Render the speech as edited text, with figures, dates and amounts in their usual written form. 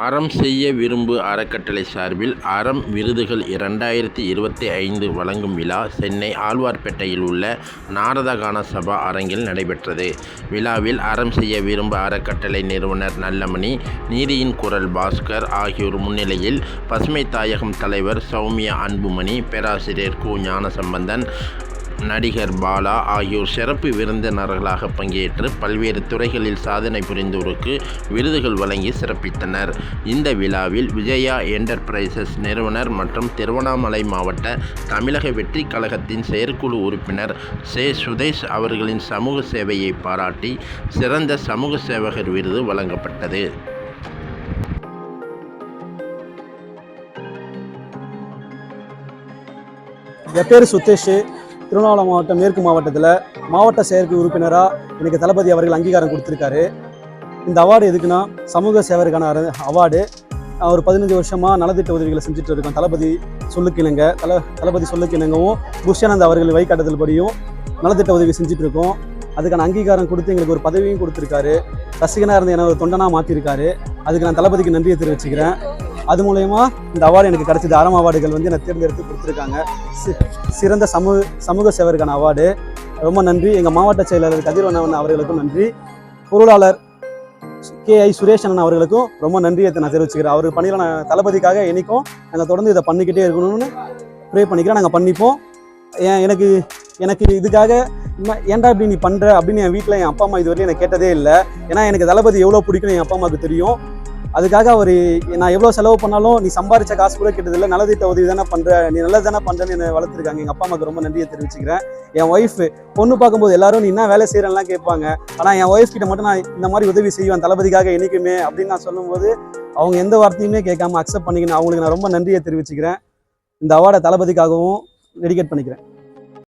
அறம் செய்ய விரும்பு அறக்கட்டளை சார்பில் அறம் விருதுகள் 2025 வழங்கும் விழா சென்னை ஆழ்வார்பேட்டையில் உள்ள நாரதகான சபா அரங்கில் நடைபெற்றது. விழாவில் அறம் செய்ய விரும்பு அறக்கட்டளை நிறுவனர் நல்லமணி, நீதியின் குரல் பாஸ்கர் ஆகியோர் முன்னிலையில் பசுமை தாயகம் தலைவர் சௌமியா அன்புமணி, பேராசிரியர் கு. ஞானசம்பந்தன், நடிகர் பாலா ஆகியோர் சிறப்பு விருந்தினர்களாக பங்கேற்று பல்வேறு துறைகளில் சாதனை புரிந்தோருக்கு விருதுகள் வழங்கி சிறப்பித்தனர். இந்த விழாவில் விஜயா என்டர்பிரைசஸ் நிறுவனர் மற்றும் திருவண்ணாமலை மாவட்ட தமிழக வெற்றி கழகத்தின் செயற்குழு உறுப்பினர் சே. சுதேஷ் அவர்களின் சமூக சேவையை பாராட்டி சிறந்த சமூக சேவகர் விருது வழங்கப்பட்டது. என் பேர் சுதேஷ். திருவண்ணாமலை மாவட்டம் மேற்கு மாவட்டத்தில் மாவட்ட செயற்குழு உறுப்பினராக எனக்கு தளபதி அவர்கள் அங்கீகாரம் கொடுத்துருக்காரு. இந்த அவார்டு எதுக்குன்னா சமூக சேவருக்கான அவார்டு. ஒரு 15 வருஷமாக நலத்திட்ட உதவிகளை செஞ்சுட்டு இருக்கோம். தளபதி சொல்லுக்கு இணங்கவும் புஷ்யானந்த் அவர்கள் வழிகாட்டுதல் படியும் நலத்திட்ட உதவி செஞ்சுட்டு இருக்கோம். அதுக்கான அங்கீகாரம் கொடுத்து எங்களுக்கு ஒரு பதவியும் கொடுத்துருக்காரு. ரசிகனாக இருந்து என்ன ஒரு தொண்டனாக மாற்றிருக்காரு. அதுக்கு நான் தளபதிக்கு நன்றியை தெரிவிச்சுக்கிறேன். அது மூலயமா இந்த அவார்டு எனக்கு கிடைச்சது. அறம் அவார்டுகள் என்னை தேர்ந்தெடுத்து கொடுத்துருக்காங்க. சிறந்த சமூக சேவருக்கான அவார்டு. ரொம்ப நன்றி. எங்கள் மாவட்ட செயலாளர் கதிரவண்ணன் அவர்களுக்கும் நன்றி. பொருளாளர் K.I. சுரேஷன் அவர்களுக்கும் ரொம்ப நன்றியை நான் தெரிவிச்சுக்கிறேன். அவர் பணியில் நான் தளபதிக்காக என்னைக்கும் நாங்கள் தொடர்ந்து இதை பண்ணிக்கிட்டே இருக்கணும்னு ப்ரே பண்ணிக்கிறேன். நாங்கள் பண்ணிப்போம். எனக்கு இதுக்காக ஏன்டா இப்படி நீ பண்ணுற அப்படின்னு என் வீட்டில் என் அப்பா அம்மா இதுவரையும் எனக்கு கேட்டதே இல்லை. ஏன்னா எனக்கு தளபதி எவ்வளோ பிடிக்கும்னு என் அப்பா அம்மாவுக்கு தெரியும். அதுக்காக அவர் நான் எவ்வளோ செலவு பண்ணாலும் நீ சம்பாரிச்ச காசு கூட கேட்டதில்லை, நலத்திட்ட உதவி தானே பண்ணுற, நீ நல்லது தானே பண்ணுறேன்னு என்னை வளர்த்துருக்காங்க. எங்கள் அப்பா அம்மாவுக்கு ரொம்ப நன்றியை தெரிவிச்சுக்கிறேன். என் ஒய்ஃப் பொண்ணு பார்க்கும்போது எல்லாரும் நீ என்ன வேலை செய்கிறேன்லாம் கேட்பாங்க. ஆனால் என் ஒய்ஃப் கிட்ட மட்டும் நான் இந்த மாதிரி உதவி செய்வேன் தளபதிக்காக என்னைக்குமே அப்படின்னு நான் சொல்லும்போது அவங்க எந்த வார்த்தையுமே கேட்காம அக்செப்ட் பண்ணிக்கணும். அவங்களுக்கு நான் ரொம்ப நன்றியை தெரிவிச்சுக்கிறேன். இந்த அவார்டை தளபதிக்காகவும் டெடிகேட் பண்ணிக்கிறேன்.